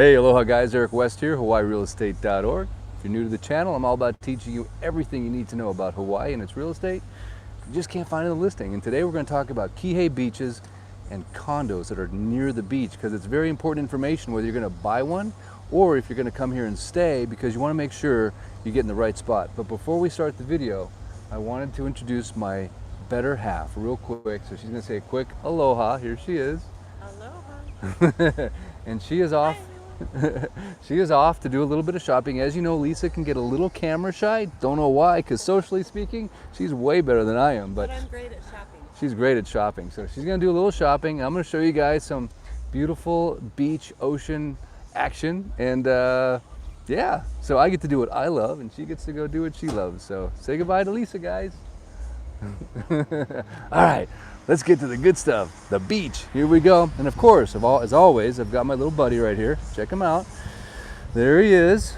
Hey, aloha guys, Eric West here, HawaiiRealEstate.org. If you're new to the channel, I'm all about teaching you everything you need to know about Hawaii and its real estate. You just can't find it in the listing. And today we're going to talk about Kihei Beaches and condos that are near the beach, because it's very important information whether you're going to buy one or if you're going to come here and stay, because you want to make sure you get in the right spot. But before we start the video, I wanted to introduce my better half real quick. So she's going to say a quick aloha. Here she is. Aloha. And she is off. She is off to do a little bit of shopping. As you know, Lisa can get a little camera shy. Don't know why, because socially speaking, she's way better than I am. But I'm great at shopping. She's great at shopping. So she's going to do a little shopping. I'm going to show you guys some beautiful beach, ocean action. And yeah, so I get to do what I love, and she gets to go do what she loves. So say goodbye to Lisa, guys. All right. Let's get to the good stuff, the beach. Here we go. And of course, as always, I've got my little buddy right here. Check him out. There he is.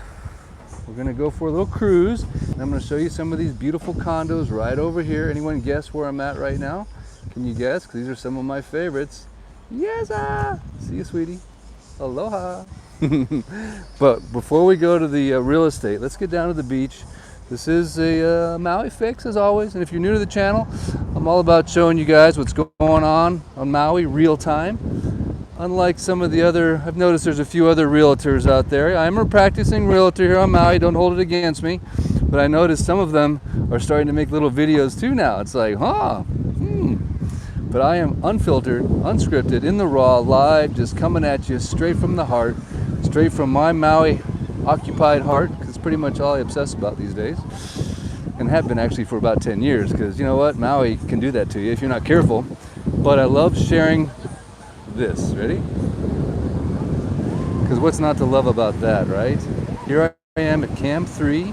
We're gonna go for a little cruise. And I'm gonna show you some of these beautiful condos right over here. Anyone guess where I'm at right now? Can you guess? Because these are some of my favorites. Yes, see you, sweetie. Aloha. But before we go to the real estate, let's get down to the beach. This is a Maui fix, as always, and if you're new to the channel, I'm all about showing you guys what's going on Maui real time. Unlike some of the other, I've noticed there's a few other realtors out there. I'm a practicing realtor here on Maui, don't hold it against me, but I noticed some of them are starting to make little videos too now. It's like, But I am unfiltered, unscripted, in the raw, live, just coming at you straight from the heart, straight from my Maui occupied heart, because it's pretty much all I obsess about these days, and have been actually for about 10 years, because you know what, Maui can do that to you if you're not careful. But I love sharing this. Ready? Because what's not to love about that, right? Here I am at Camp 3,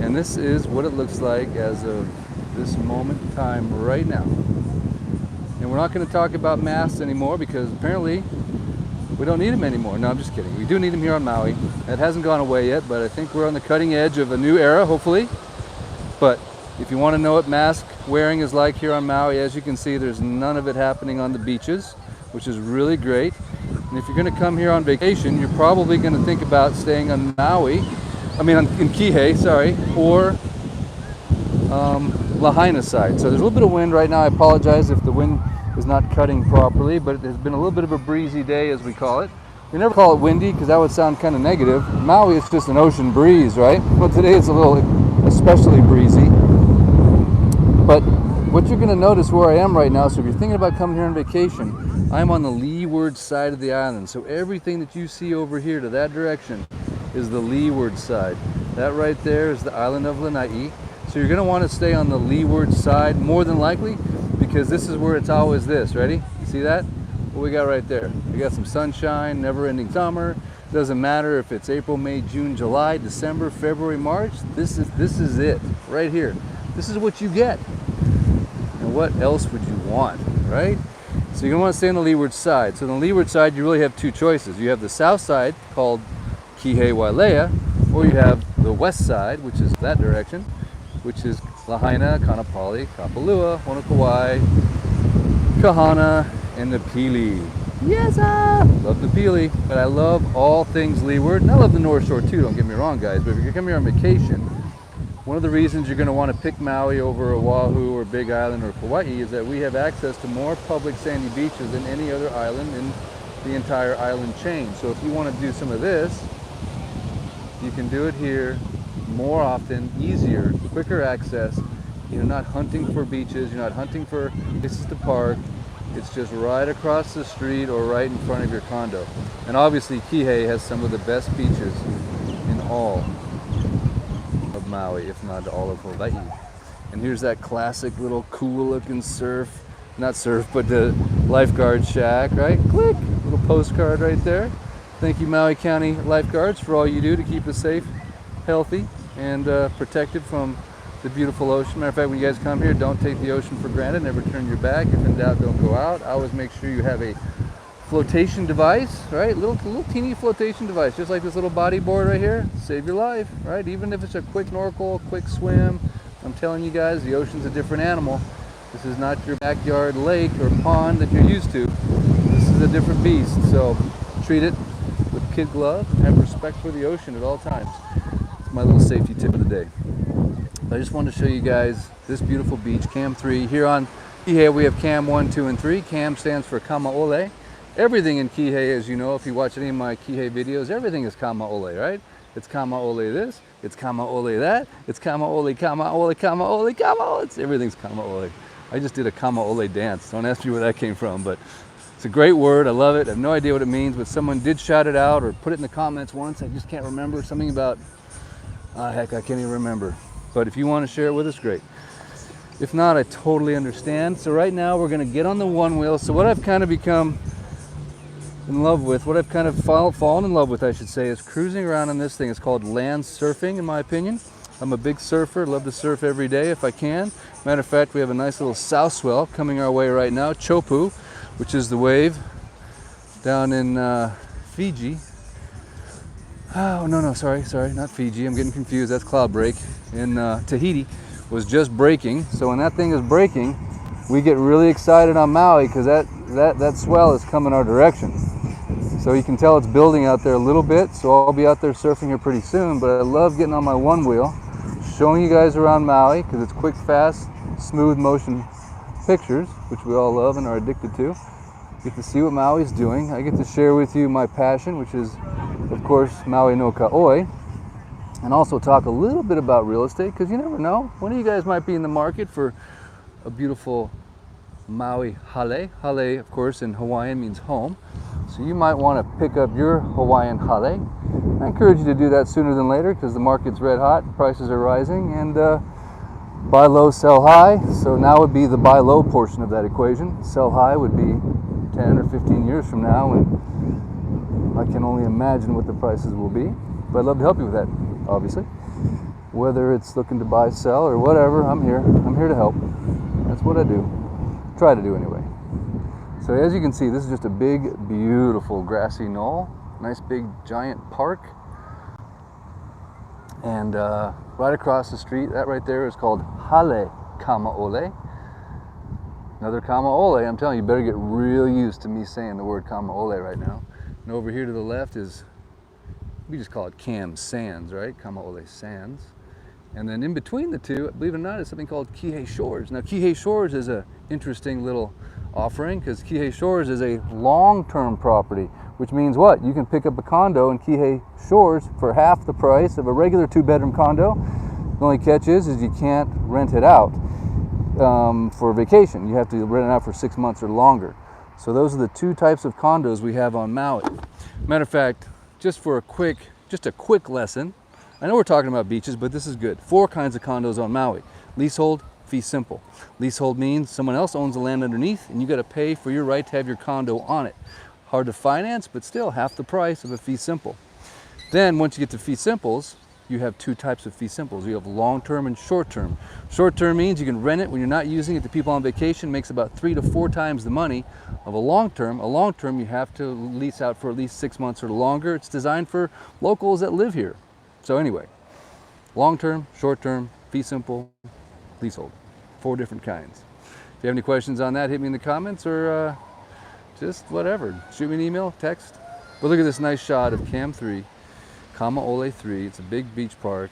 and this is what it looks like as of this moment in time right now. And we're not going to talk about masks anymore, because apparently we don't need them anymore. No, I'm just kidding. We do need them here on Maui. It hasn't gone away yet, but I think we're on the cutting edge of a new era, hopefully. But if you want to know what mask wearing is like here on Maui, as you can see, there's none of it happening on the beaches, which is really great. And if you're going to come here on vacation, you're probably going to think about staying on Maui, in Kihei, sorry, or Lahaina side. So there's a little bit of wind right now. I apologize if the wind is not cutting properly, but it has been a little bit of a breezy day, as we call it. We never call it windy, because that would sound kind of negative. Maui, it's just an ocean breeze, right? Well, today it's a little especially breezy. But what you're going to notice where I am right now, so if you're thinking about coming here on vacation, I'm on the leeward side of the island. So everything that you see over here to that direction is the leeward side. That right there is the island of Lanai. So you're going to want to stay on the leeward side more than likely, because this is where it's always this. Ready? You see that? What we got right there? We got some sunshine, never-ending summer. Doesn't matter if it's April, May, June, July, December, February, March. This is it right here. This is what you get. And what else would you want, right? So you're gonna want to stay on the leeward side. So on the leeward side, you really have two choices. You have the south side, called Kihei Wailea, or you have the west side, which is that direction, which is Lahaina, Kanapali, Kapalua, Honokawai, Kahana, and the Pili. Yes, love the Pili, but I love all things leeward, and I love the North Shore too, don't get me wrong, guys, but if you're coming here on vacation, one of the reasons you're going to want to pick Maui over Oahu or Big Island or Kauai is that we have access to more public sandy beaches than any other island in the entire island chain. So if you want to do some of this, you can do it here more often, easier, quicker access. You're not hunting for beaches, you're not hunting for places to park. It's just right across the street or right in front of your condo. And obviously Kihei has some of the best beaches in all of Maui, if not all of Hawaii. And here's that classic little cool looking not surf, but the lifeguard shack, right? Click, little postcard right there. Thank you, Maui County lifeguards, for all you do to keep us safe, healthy, and protected from the beautiful ocean. Matter of fact, when you guys come here, don't take the ocean for granted. Never turn your back. If in doubt, don't go out. Always make sure you have a flotation device, right? Little teeny flotation device, just like this little bodyboard right here. Save your life, right? Even if it's a quick snorkel, quick swim. I'm telling you guys, the ocean's a different animal. This is not your backyard lake or pond that you're used to. This is a different beast. So treat it with kid glove and have respect for the ocean at all times. It's my little safety tip of the day. I just wanted to show you guys this beautiful beach, Cam 3. Here on Kihei we have Cam 1, 2, and 3. Cam stands for Kamaole. Everything in Kihei, as you know, if you watch any of my Kihei videos, everything is Kamaole, right? It's Kamaole this, it's Kamaole that, it's Kamaole, Kamaole, Kamaole, Kamaole. Everything's Kamaole. I just did a Kamaole dance. Don't ask me where that came from, but it's a great word. I love it. I have no idea what it means, but someone did shout it out or put it in the comments once. I just can't remember. Something about, heck, I can't even remember. But if you want to share it with us, great. If not, I totally understand. So right now we're going to get on the one wheel. So what I've kind of become in love with, what I've kind of fallen in love with, I should say, is cruising around on this thing. It's called land surfing, in my opinion. I'm a big surfer, love to surf every day if I can. Matter of fact, we have a nice little south swell coming our way right now, Chopu, which is the wave down in Fiji. Oh, no, sorry, not Fiji, I'm getting confused, that's cloud break. In Tahiti was just breaking, so when that thing is breaking, we get really excited on Maui because that swell is coming our direction. So you can tell it's building out there a little bit, so I'll be out there surfing here pretty soon, but I love getting on my one wheel, showing you guys around Maui because it's quick, fast, smooth motion pictures, which we all love and are addicted to. Get to see what Maui's doing. I get to share with you my passion, which is, of course, Maui no Ka'oi, and also talk a little bit about real estate because you never know. One of you guys might be in the market for a beautiful Maui hale. Hale, of course, in Hawaiian means home. So you might want to pick up your Hawaiian hale. I encourage you to do that sooner than later because the market's red hot, prices are rising, and buy low, sell high. So now would be the buy low portion of that equation. Sell high would be 10 or 15 years from now, and I can only imagine what the prices will be. But I'd love to help you with that, obviously. Whether it's looking to buy, sell, or whatever, I'm here. I'm here to help. That's what I do. Try to do anyway. So as you can see, this is just a big, beautiful grassy knoll. Nice big giant park. And right across the street, that right there is called Hale Kamaole. Another Kamaole. I'm telling you, you better get real used to me saying the word Kamaole right now. And over here to the left is, we just call it Cam Sands, right? Kamaole Sands. And then in between the two, believe it or not, is something called Kihei Shores. Now Kihei Shores is an interesting little offering because Kihei Shores is a long-term property, which means what? You can pick up a condo in Kihei Shores for half the price of a regular 2-bedroom condo. The only catch is you can't rent it out for vacation. You have to rent it out for 6 months or longer. So those are the two types of condos we have on Maui. Matter of fact, just a quick lesson. I know we're talking about beaches, but this is good. 4 kinds of condos on Maui. Leasehold, fee simple. Leasehold means someone else owns the land underneath and you got to pay for your right to have your condo on it. Hard to finance, but still half the price of a fee simple. Then once you get to fee simples, you have 2 types of fee simples. You have long-term and short-term. Short-term means you can rent it when you're not using it to people on vacation, makes about 3 to 4 times the money of a long-term. A long-term you have to lease out for at least 6 months or longer. It's designed for locals that live here. So anyway, long-term, short-term, fee simple, leasehold. 4 different kinds. If you have any questions on that, hit me in the comments or just whatever. Shoot me an email, text. But look at this nice shot of Cam 3, Kamaole 3. It's a big beach park.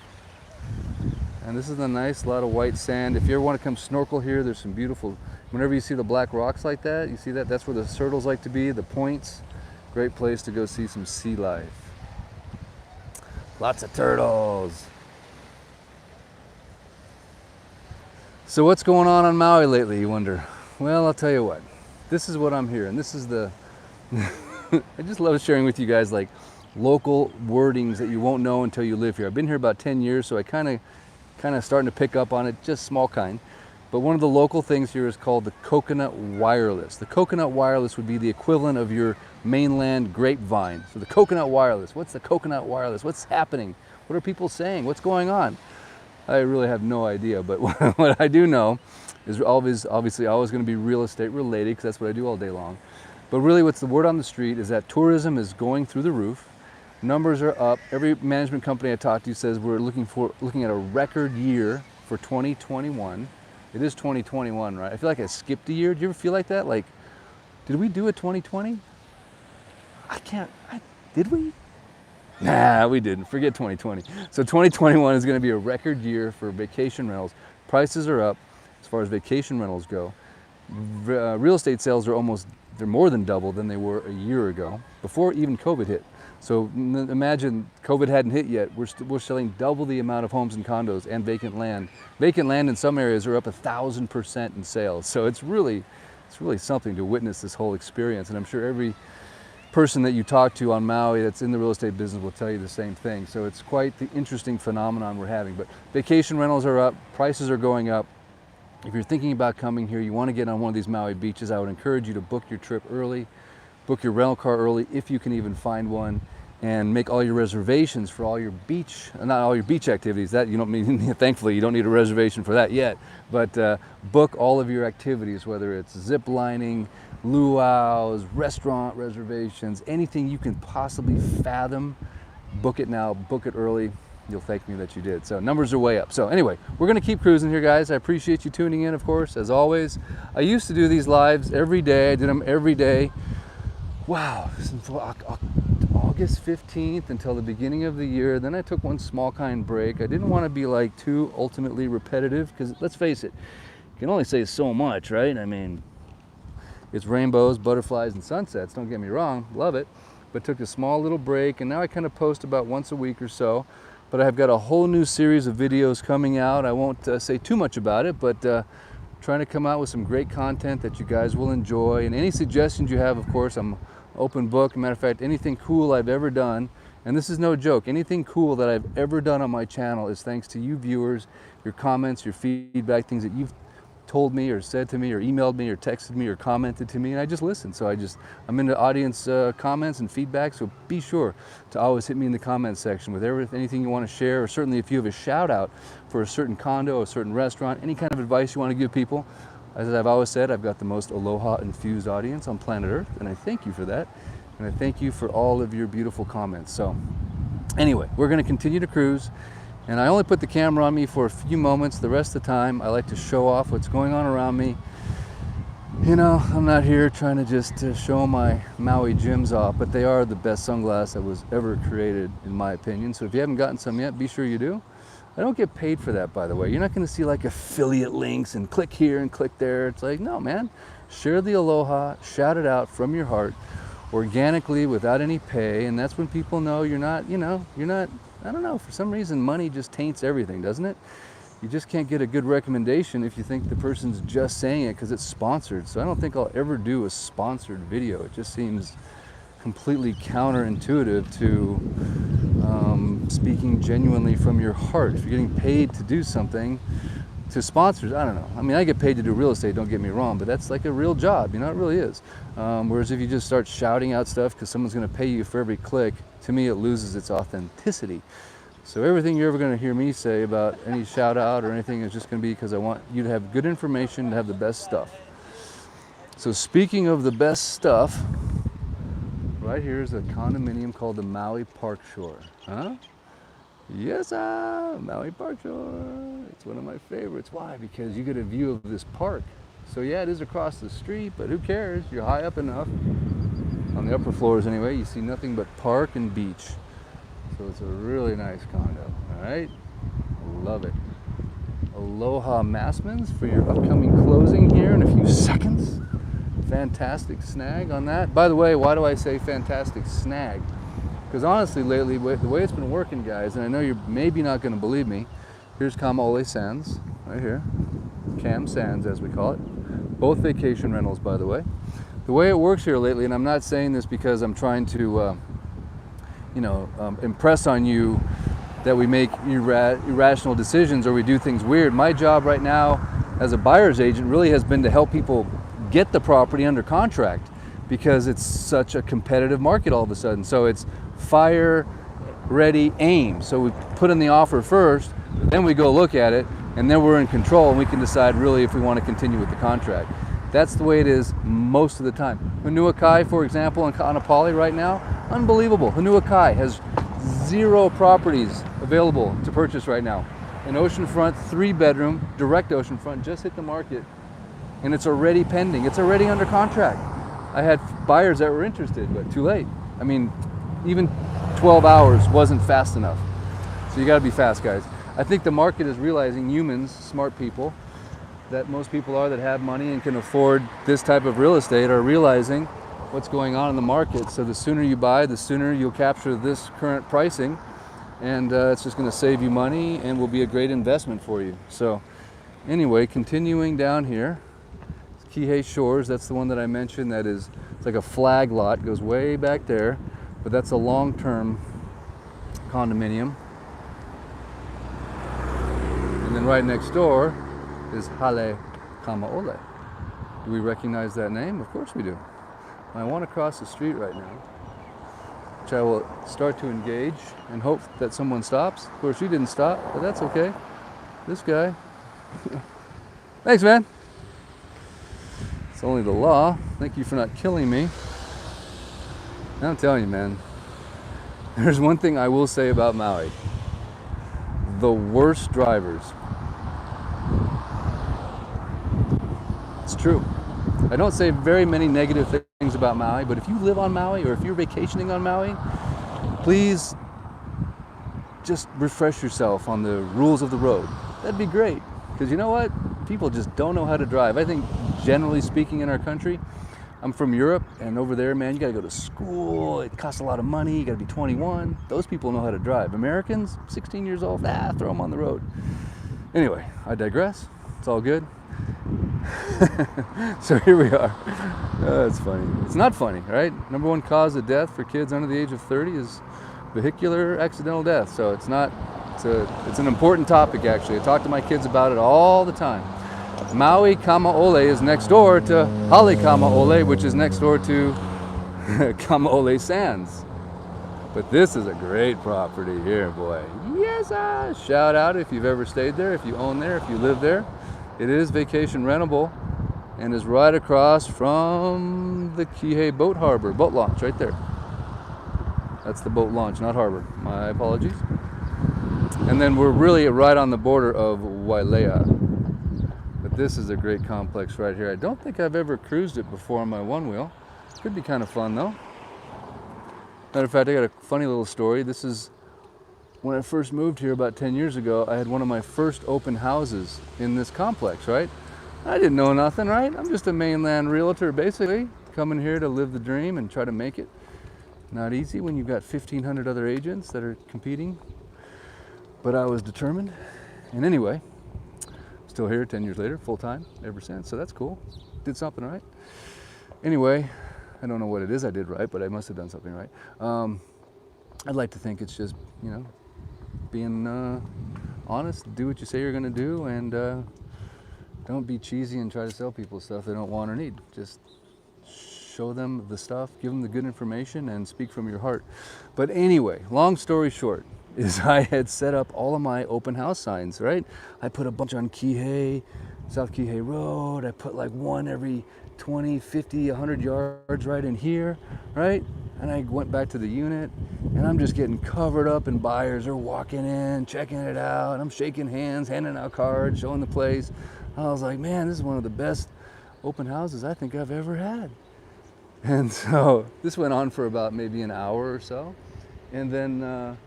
And this is a nice lot of white sand. If you ever want to come snorkel here, there's some beautiful, whenever you see the black rocks like that, you see that? That's where the turtles like to be, the points. Great place to go see some sea life. Lots of turtles. So what's going on Maui lately, you wonder? Well, I'll tell you what. This is what I'm hearing. This is the, I just love sharing with you guys like local wordings that you won't know until you live here. I've been here about 10 years, so I kind of starting to pick up on it, just small kind. But one of the local things here is called the coconut wireless. The coconut wireless would be the equivalent of your mainland grapevine. So the coconut wireless, what's the coconut wireless? What's happening? What are people saying? What's going on? I really have no idea, but what I do know is obviously always going to be real estate related because that's what I do all day long. But really what's the word on the street is that tourism is going through the roof. Numbers are up. Every management company I talk to says we're looking at a record year for 2021. It is 2021, right? I feel like I skipped a year. Do you ever feel like that? Like, did we do a 2020? Did we? Nah, we didn't. Forget 2020. So 2021 is going to be a record year for vacation rentals. Prices are up as far as vacation rentals go. Real estate sales are they're more than double than they were a year ago, before even COVID hit. So imagine COVID hadn't hit yet. We're selling double the amount of homes and condos and vacant land. Vacant land in some areas are up 1,000% in sales. So it's really something to witness this whole experience. And I'm sure every person that you talk to on Maui that's in the real estate business will tell you the same thing. So it's quite the interesting phenomenon we're having. But vacation rentals are up, prices are going up. If you're thinking about coming here, you want to get on one of these Maui beaches, I would encourage you to book your trip early, book your rental car early if you can even find one, and make all your reservations for all your beach, not all your beach activities. That you don't need, thankfully, you don't need a reservation for that yet, but book all of your activities, whether it's zip lining, luau's, restaurant reservations, anything you can possibly fathom. Book it now, book it early. You'll thank me that you did. So numbers are way up. So anyway, we're going to keep cruising here, guys. I appreciate you tuning in, of course, as always. I used to do these lives every day. I did them every day. Wow, since August 15th until the beginning of the year. Then I took one small kind break. I didn't want to be like too ultimately repetitive, because let's face it, you can only say so much, right? I mean, it's rainbows, butterflies, and sunsets. Don't get me wrong, love it. But took a small little break, and now I kind of post about once a week or so. But I've got a whole new series of videos coming out. I won't say too much about it, but trying to come out with some great content that you guys will enjoy. And any suggestions you have, of course, I'm open book. Matter of fact, anything cool I've ever done, and this is no joke, anything cool that I've ever done on my channel is thanks to you viewers, your comments, your feedback, things that you've told me or said to me or emailed me or texted me or commented to me, and I just listen. So I'm into audience comments and feedback, so be sure to always hit me in the comments section with anything you want to share, or certainly if you have a shout out for a certain condo, a certain restaurant, any kind of advice you want to give people. As I've always said, I've got the most aloha infused audience on planet Earth, and I thank you for that, and I thank you for all of your beautiful comments. So anyway, we're going to continue to cruise. And I only put the camera on me for a few moments. The rest of the time, I like to show off what's going on around me. You know, I'm not here trying to just show my Maui gems off, but they are the best sunglass that was ever created, in my opinion. So if you haven't gotten some yet, be sure you do. I don't get paid for that, by the way. You're not going to see like affiliate links and click here and click there. It's like, no, man. Share the aloha, shout it out from your heart, organically, without any pay. And that's when people know you're not, I don't know, for some reason money just taints everything, doesn't it? You just can't get a good recommendation if you think the person's just saying it because it's sponsored. So I don't think I'll ever do a sponsored video. It just seems completely counterintuitive to speaking genuinely from your heart. If you're getting paid to do something, to sponsors, I don't know. I mean, I get paid to do real estate, don't get me wrong, but that's like a real job, it really is. Whereas if you just start shouting out stuff because someone's going to pay you for every click, to me it loses its authenticity. So everything you're ever going to hear me say about any shout out or anything is just going to be because I want you to have good information, to have the best stuff. So speaking of the best stuff, right here is a condominium called the Maui Park Shore. Huh? Yes, Maui Park Shore. It's one of my favorites. Why? Because you get a view of this park. So yeah, it is across the street, but who cares? You're high up enough. On the upper floors anyway, you see nothing but park and beach. So it's a really nice condo, all right? Love it. Aloha Massmans for your upcoming closing here in a few seconds. Fantastic snag on that. By the way, why do I say fantastic snag? Because honestly, lately, the way it's been working, guys, and I know you're maybe not going to believe me, here's Kamaole Sands, right here. Cam Sands, as we call it. Both vacation rentals, by the way. The way it works here lately, and I'm not saying this because I'm trying to, impress on you that we make irrational decisions or we do things weird. My job right now as a buyer's agent really has been to help people get the property under contract because it's such a competitive market all of a sudden. So it's fire, ready, aim. So we put in the offer first, then we go look at it, and then we're in control and we can decide really if we want to continue with the contract. That's the way it is most of the time. Hanuakai, for example, in Kaanapali right now, unbelievable. Hanuakai has 0 properties available to purchase right now. An oceanfront, 3-bedroom, direct oceanfront, just hit the market, and it's already pending. It's already under contract. I had buyers that were interested, but too late. I mean, even 12 hours wasn't fast enough. So you got to be fast, guys. I think the market is realizing, humans, smart people, that most people are that have money and can afford this type of real estate, are realizing what's going on in the market. So the sooner you buy, the sooner you'll capture this current pricing, and it's just going to save you money and will be a great investment for you. So anyway, continuing down here, Kihei Shores, that's the one that I mentioned. That is, it's like a flag lot, goes way back there, but that's a long-term condominium. And then right next door is Haleakala. Do we recognize that name? Of course we do. I want to cross the street right now, which I will start to engage and hope that someone stops. Of course, you didn't stop, but that's okay. This guy. Thanks, man. It's only the law. Thank you for not killing me. I'm telling you, man, there's one thing I will say about Maui. The worst drivers. It's true. I don't say very many negative things about Maui, but if you live on Maui or if you're vacationing on Maui, please just refresh yourself on the rules of the road. That'd be great, because you know what? People just don't know how to drive. I think generally speaking in our country, I'm from Europe, and over there, man, you gotta go to school, it costs a lot of money, you gotta be 21. Those people know how to drive. Americans, 16 years old, throw them on the road. Anyway, I digress. It's all good. So here we are. It's funny. It's not funny, right? Number one cause of death for kids under the age of 30 is vehicular accidental death. So it's not, it's an important topic, actually. I talk to my kids about it all the time. Maui Kamaole is next door to Haleakala, which is next door to Kamaole Sands. But this is a great property here, boy. Yes, shout out if you've ever stayed there, if you own there, if you live there. It is vacation rentable and is right across from the Kihei boat harbor, boat launch right there. That's the boat launch, not harbor. My apologies. And then we're really right on the border of Wailea. But this is a great complex right here. I don't think I've ever cruised it before on my one wheel. Could be kind of fun though. Matter of fact, I got a funny little story. This is when I first moved here about 10 years ago. I had one of my first open houses in this complex, right? I didn't know nothing, right? I'm just a mainland realtor, basically, coming here to live the dream and try to make it. Not easy when you've got 1,500 other agents that are competing, but I was determined. And anyway, still here 10 years later, full time ever since, so that's cool. Did something right. Anyway, I don't know what it is I did right, but I must have done something right. I'd like to think it's just, you know, being honest, do what you say you're gonna do, and don't be cheesy and try to sell people stuff they don't want or need. Just show them the stuff, give them the good information, and speak from your heart. But anyway, long story short, is I had set up all of my open house signs, right? I put a bunch on Kihei, South Kihei Road. I put like one every 20, 50, 100 yards right in here, right? And I went back to the unit, and I'm just getting covered up, and buyers are walking in, checking it out. I'm shaking hands, handing out cards, showing the place. I was like, man, this is one of the best open houses I think I've ever had. And so this went on for about maybe an hour or so. And then,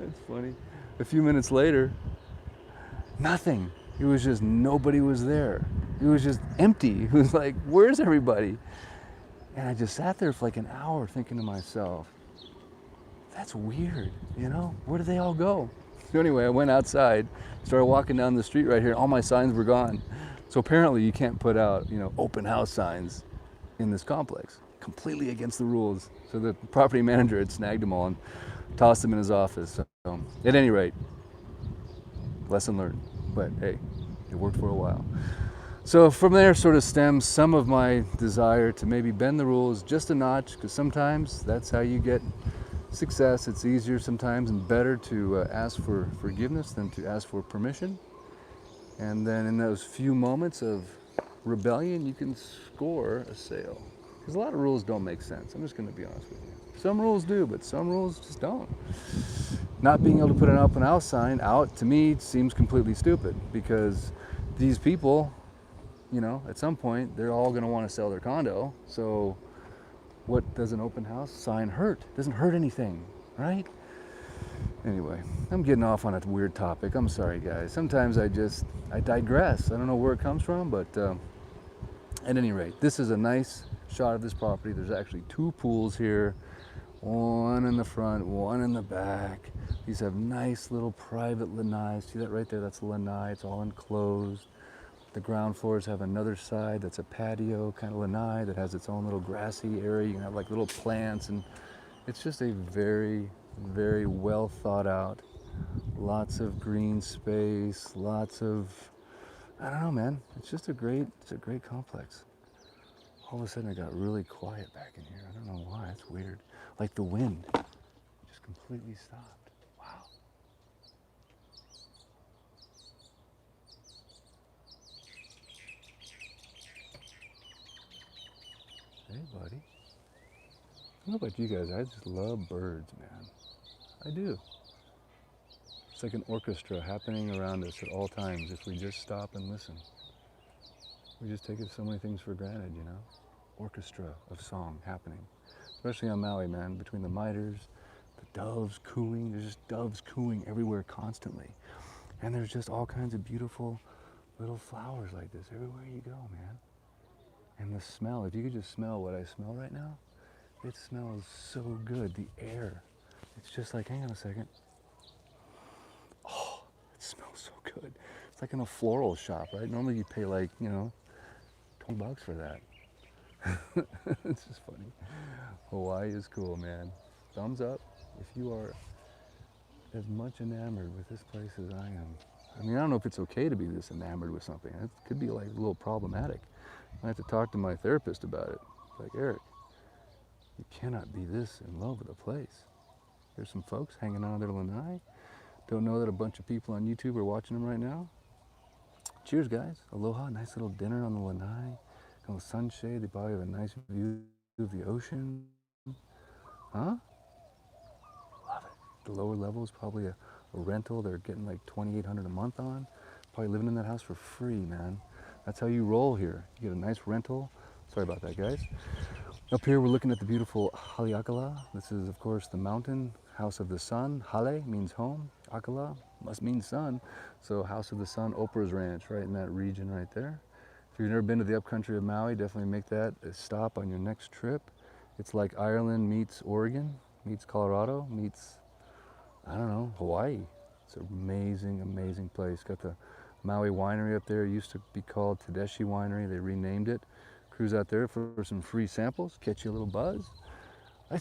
it's funny, a few minutes later, nothing. It was just, nobody was there. It was just empty. It was like, where's everybody? And I just sat there for like an hour thinking to myself, that's weird, you know? Where did they all go? So anyway, I went outside, started walking down the street right here. All my signs were gone. So apparently you can't put out, you know, open house signs in this complex. Completely against the rules. So the property manager had snagged them all and tossed them in his office. So at any rate, lesson learned. But hey, it worked for a while. So from there sort of stems some of my desire to maybe bend the rules just a notch, because sometimes that's how you get success. It's easier sometimes and better to ask for forgiveness than to ask for permission. And then in those few moments of rebellion, you can score a sale. Because a lot of rules don't make sense. I'm just going to be honest with you. Some rules do, but some rules just don't. Not being able to put an open house sign out, to me, seems completely stupid, because these people, you know, at some point, they're all going to want to sell their condo. So What does an open house sign hurt? Doesn't hurt anything, right? Anyway, I'm getting off on a weird topic. I'm sorry, guys. Sometimes I digress. I don't know where it comes from, but at any rate, this is a nice shot of this property. There's actually two pools here, one in the front, one in the back. These have nice little private lanai. See that right there? That's a lanai. It's all enclosed. The ground floors have another side that's a patio kind of lanai that has its own little grassy area. You can have like little plants, and it's just a very, very well thought out, lots of green space, lots of, I don't know, man. It's just a great complex. All of a sudden it got really quiet back in here. I don't know why, it's weird. Like the wind just completely stopped. Wow. Hey, buddy. I don't know about you guys, I just love birds, man. I do. It's like an orchestra happening around us at all times if we just stop and listen. We just take so many things for granted, you know? Orchestra of song happening. Especially on Maui, man, between the miters, the doves cooing. There's just doves cooing everywhere constantly. And there's just all kinds of beautiful little flowers like this everywhere you go, man. And the smell, if you could just smell what I smell right now, it smells so good. The air, it's just like, hang on a second. Oh, it smells so good. It's like in a floral shop, right? Normally you pay like, you know, $20 for that. It's just funny. Hawaii is cool, man. Thumbs up if you are as much enamored with this place as I am. I mean, I don't know if it's okay to be this enamored with something. It could be like a little problematic. I have to talk to my therapist about it. Like, Eric, you cannot be this in love with a place. There's some folks hanging out on their lanai. Don't know that a bunch of people on YouTube are watching them right now. Cheers, guys. Aloha. Nice little dinner on the lanai. A little sunshade. They probably have a nice view of the ocean. Huh? Love it. The lower level is probably a rental. They're getting like $2,800 a month on. Probably living in that house for free, man. That's how you roll here. You get a nice rental. Sorry about that, guys. Up here, we're looking at the beautiful Haleakala. This is, of course, the mountain, House of the Sun. Hale means home. Akala must mean sun. So House of the Sun, Oprah's Ranch, right in that region right there. If you've never been to the upcountry of Maui, definitely make that a stop on your next trip. It's like Ireland meets Oregon, meets Colorado, meets, I don't know, Hawaii. It's an amazing, amazing place. Got the Maui winery up there. It used to be called Tedeschi Winery. They renamed it. Cruise out there for some free samples, catch you a little buzz.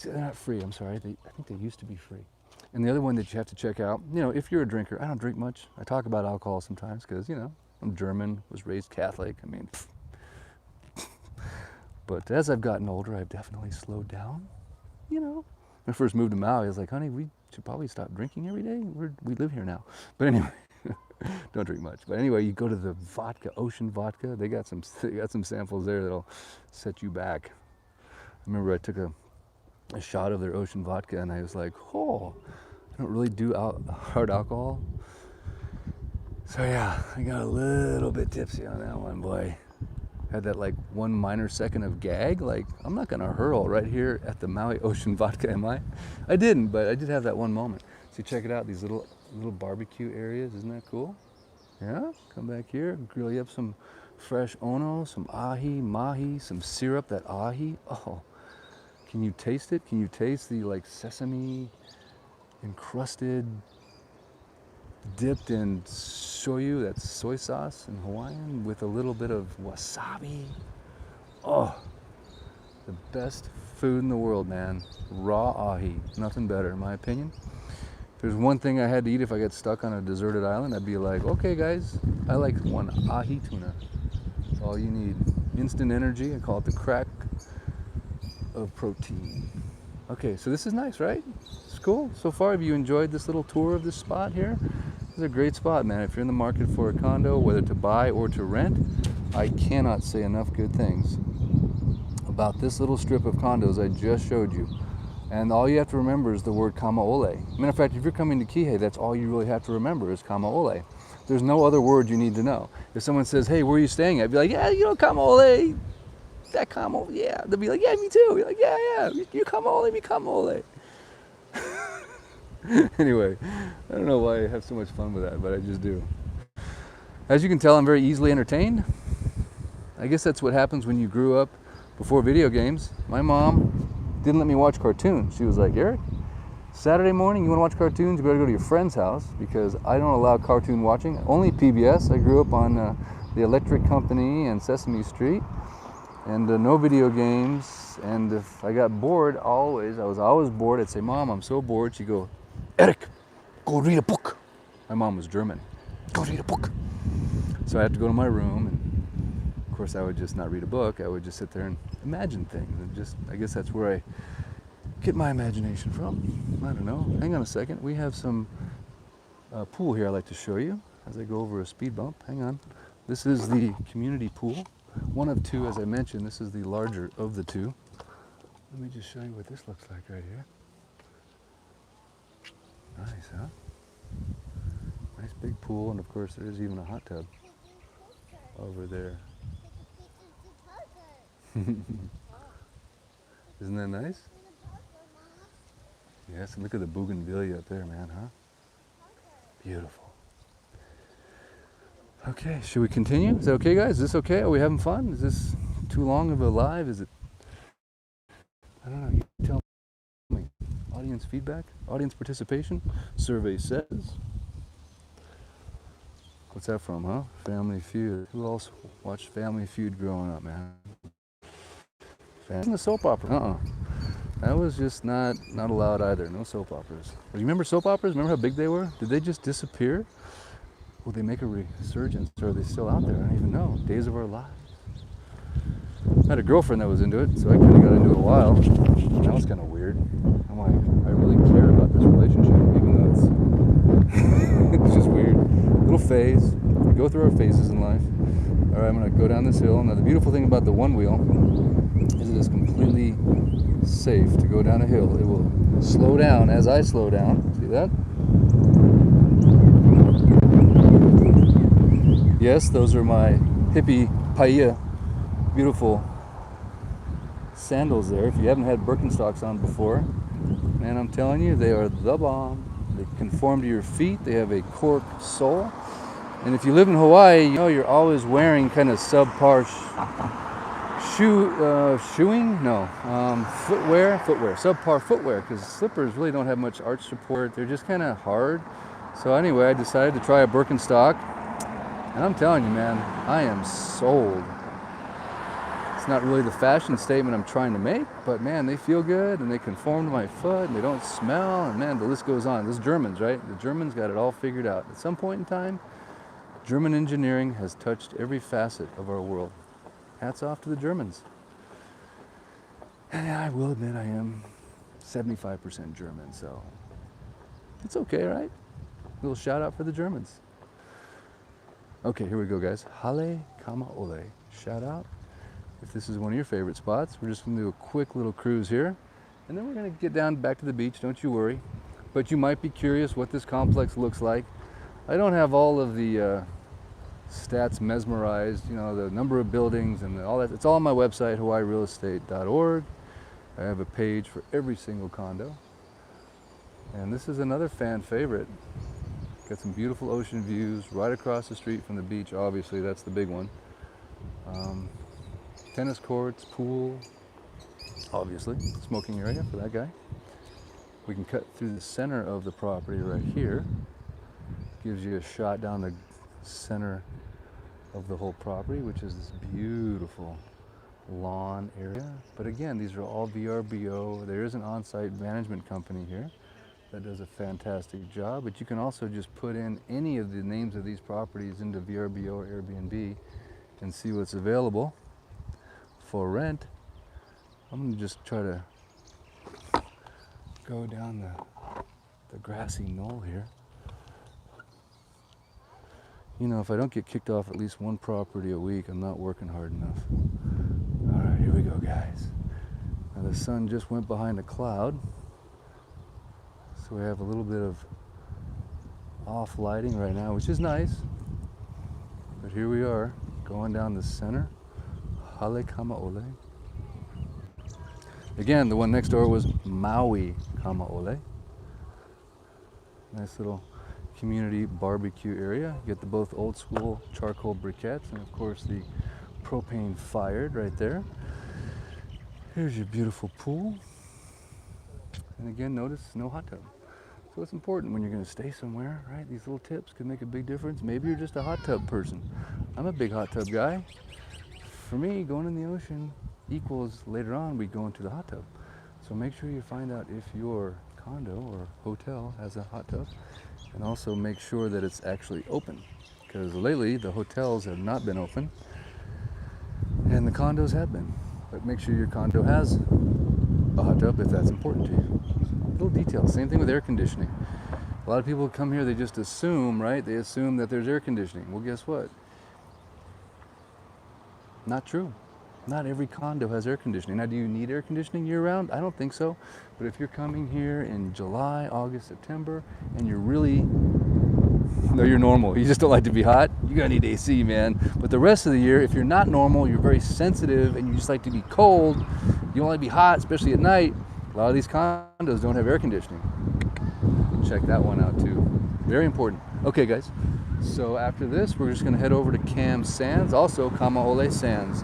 They're not free, I'm sorry. I think they used to be free. And the other one that you have to check out, you know, if you're a drinker, I don't drink much. I talk about alcohol sometimes because, you know, I'm German, was raised Catholic. I mean, but as I've gotten older, I've definitely slowed down. You know, when I first moved to Maui, I was like, honey, we should probably stop drinking every day. We live here now. But anyway, don't drink much. But anyway, you go to the vodka, Ocean Vodka. They got some samples there that'll set you back. I remember I took a shot of their Ocean Vodka and I was like, oh, I don't really do hard alcohol. So yeah, I got a little bit tipsy on that one, boy. Had that like 1 minor second of gag, like I'm not gonna hurl right here at the Maui Ocean Vodka, am I? I didn't, but I did have that one moment. So check it out, these little barbecue areas, isn't that cool? Yeah, come back here, grill you up some fresh ono, some ahi, mahi, some syrup, that ahi. Oh, can you taste it? Can you taste the like sesame encrusted, dipped in shoyu, that's soy sauce in Hawaiian, with a little bit of wasabi. Oh, the best food in the world, man. Raw ahi, nothing better in my opinion. If there's one thing I had to eat if I get stuck on a deserted island, I'd be like, okay guys, I like one ahi tuna. That's all you need. Instant energy, I call it the crack of protein. Okay, so this is nice, right? It's cool. So far, have you enjoyed this little tour of this spot here? This is a great spot, man. If you're in the market for a condo, whether to buy or to rent, I cannot say enough good things about this little strip of condos I just showed you. And all you have to remember is the word kamaole. Matter of fact, if you're coming to Kihei, that's all you really have to remember is kamaole. There's no other word you need to know. If someone says, hey, where are you staying at? Be like, yeah, you know, kamaole. that kamo, yeah. They'll be like, yeah, me too. You're like, yeah, you kamo, me kamo. Anyway, I don't know why I have so much fun with that, but I just do. As you can tell, I'm very easily entertained. I guess that's what happens when you grew up before video games. My mom didn't let me watch cartoons. She was like, Eric, Saturday morning, you want to watch cartoons, you better go to your friend's house, because I don't allow cartoon watching. Only PBS. I grew up on the Electric Company and Sesame Street, and no video games. And if I got bored, I was always bored. I'd say, Mom, I'm so bored. She'd go, Eric, go read a book. My mom was German. Go read a book. So I had to go to my room, and of course I would just not read a book. I would just sit there and imagine things, and just, I guess that's where I get my imagination from. I don't know. Hang on a second. We have some pool here I'd like to show you as I go over a speed bump. Hang on. This is the community pool. One of two, as I mentioned. This is the larger of the two. Let me just show you what this looks like right here. Nice, huh? Nice big pool, and of course there is even a hot tub over there. Isn't that nice? Yes, and look at the bougainvillea up there, man, huh? Beautiful. Okay, should we continue? Is that okay, guys? Is this okay? Are we having fun? Is this too long of a live? Is it? I don't know. You tell me. Audience feedback? Audience participation? Survey says. What's that from, huh? Family Feud. Who else watched Family Feud growing up, man? Isn't the soap opera? That was just not allowed either. No soap operas. Do you remember soap operas? Remember how big they were? Did they just disappear? Will they make a resurgence, or are they still out there? I don't even know. Days of Our Lives. I had a girlfriend that was into it, so I kind of got into it a while. That was kind of weird. I'm like, I really care about this relationship, even though it's just weird. Little phase. We go through our phases in life. All right, I'm going to go down this hill. Now, the beautiful thing about the one wheel is it is completely safe to go down a hill. It will slow down as I slow down. See that? Yes, those are my hippie paia, beautiful sandals there. If you haven't had Birkenstocks on before, man, I'm telling you, they are the bomb. They conform to your feet. They have a cork sole. And if you live in Hawaii, you know you're always wearing kind of subpar footwear, subpar footwear, because slippers really don't have much arch support. They're just kind of hard. So anyway, I decided to try a Birkenstock. And I'm telling you, man, I am sold. It's not really the fashion statement I'm trying to make, but man, they feel good and they conform to my foot and they don't smell, and man, the list goes on. Those Germans, right? The Germans got it all figured out. At some point in time, German engineering has touched every facet of our world. Hats off to the Germans. And I will admit I am 75% German, so it's okay, right? A little shout out for the Germans. Okay, here we go, guys. Haleakala, shout out. If this is one of your favorite spots, we're just gonna do a quick little cruise here, and then we're gonna get down back to the beach, don't you worry. But you might be curious what this complex looks like. I don't have all of the stats mesmerized, you know, the number of buildings and all that. It's all on my website, hawaiirealestate.org. I have a page for every single condo. And this is another fan favorite. Got some beautiful ocean views right across the street from the beach. Obviously, that's the big one. Tennis courts, pool, obviously, smoking area for that guy. We can cut through the center of the property right here. Gives you a shot down the center of the whole property, which is this beautiful lawn area. But again, these are all VRBO. There is an on-site management company here that does a fantastic job, but you can also just put in any of the names of these properties into VRBO or Airbnb and see what's available for rent. I'm gonna just try to go down the grassy knoll here. You know, if I don't get kicked off at least one property a week, I'm not working hard enough. All right, here we go, guys. Now the sun just went behind a cloud, so we have a little bit of off lighting right now, which is nice. But here we are, going down the center, Haleakala. Again, the one next door was Maui Kamaole. Nice little community barbecue area. You get the both old school charcoal briquettes and of course the propane fired right there. Here's your beautiful pool. And again, notice no hot tub. So it's important when you're going to stay somewhere, right? These little tips can make a big difference. Maybe you're just a hot tub person. I'm a big hot tub guy. For me, going in the ocean equals later on we go into the hot tub. So make sure you find out if your condo or hotel has a hot tub, and also make sure that it's actually open, because lately the hotels have not been open and the condos have been. But make sure your condo has a hot tub if that's important to you. Little details. Same thing with air conditioning. A lot of people come here, they just assume, right? They assume that there's air conditioning. Well, guess what? Not true. Not every condo has air conditioning. Now, do you need air conditioning year round? I don't think so. But if you're coming here in July, August, September, and you're really, no, you're normal, you just don't like to be hot, you're gonna need AC, man. But the rest of the year, if you're not normal, you're very sensitive, and you just like to be cold, you don't like to be hot, especially at night, a lot of these condos don't have air conditioning. Check that one out too. Very important. Okay, guys. So after this, we're just gonna head over to Cam Sands, also Kamaole Sands.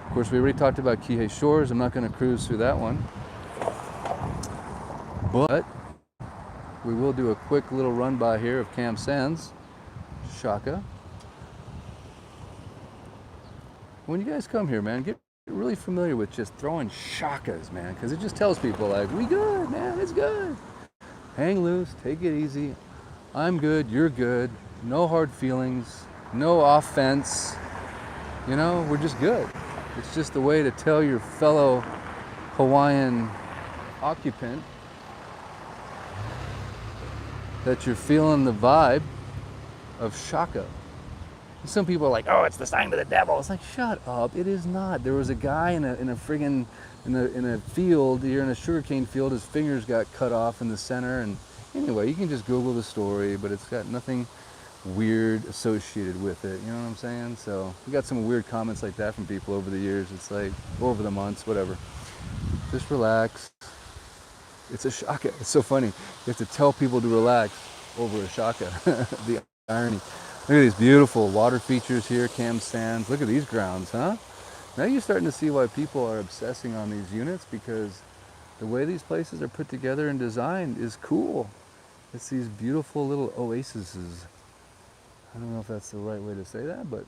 Of course, we already talked about Kihei Shores. I'm not going to cruise through that one. But we will do a quick little run by here of Cam Sands, Shaka. When you guys come here, man, get really familiar with just throwing shakas, man, because it just tells people, like, we good, man, it's good. Hang loose, take it easy. I'm good, you're good. No hard feelings, no offense. You know, we're just good. It's just a way to tell your fellow Hawaiian occupant that you're feeling the vibe of shaka. Some people are like, oh, it's the sign of the devil. It's like, shut up, it is not. There was a guy in a field, here in a sugarcane field, his fingers got cut off in the center. And anyway, you can just Google the story, but it's got nothing weird associated with it, you know what I'm saying? So we got some weird comments like that from people over the years. It's like, over the months, whatever. Just relax. It's a shaka. It's so funny. You have to tell people to relax over a shaka. The irony. Look at these beautiful water features here, Cam Sands. Look at these grounds, huh? Now you're starting to see why people are obsessing on these units, because the way these places are put together and designed is cool. It's these beautiful little oases. I don't know if that's the right way to say that, but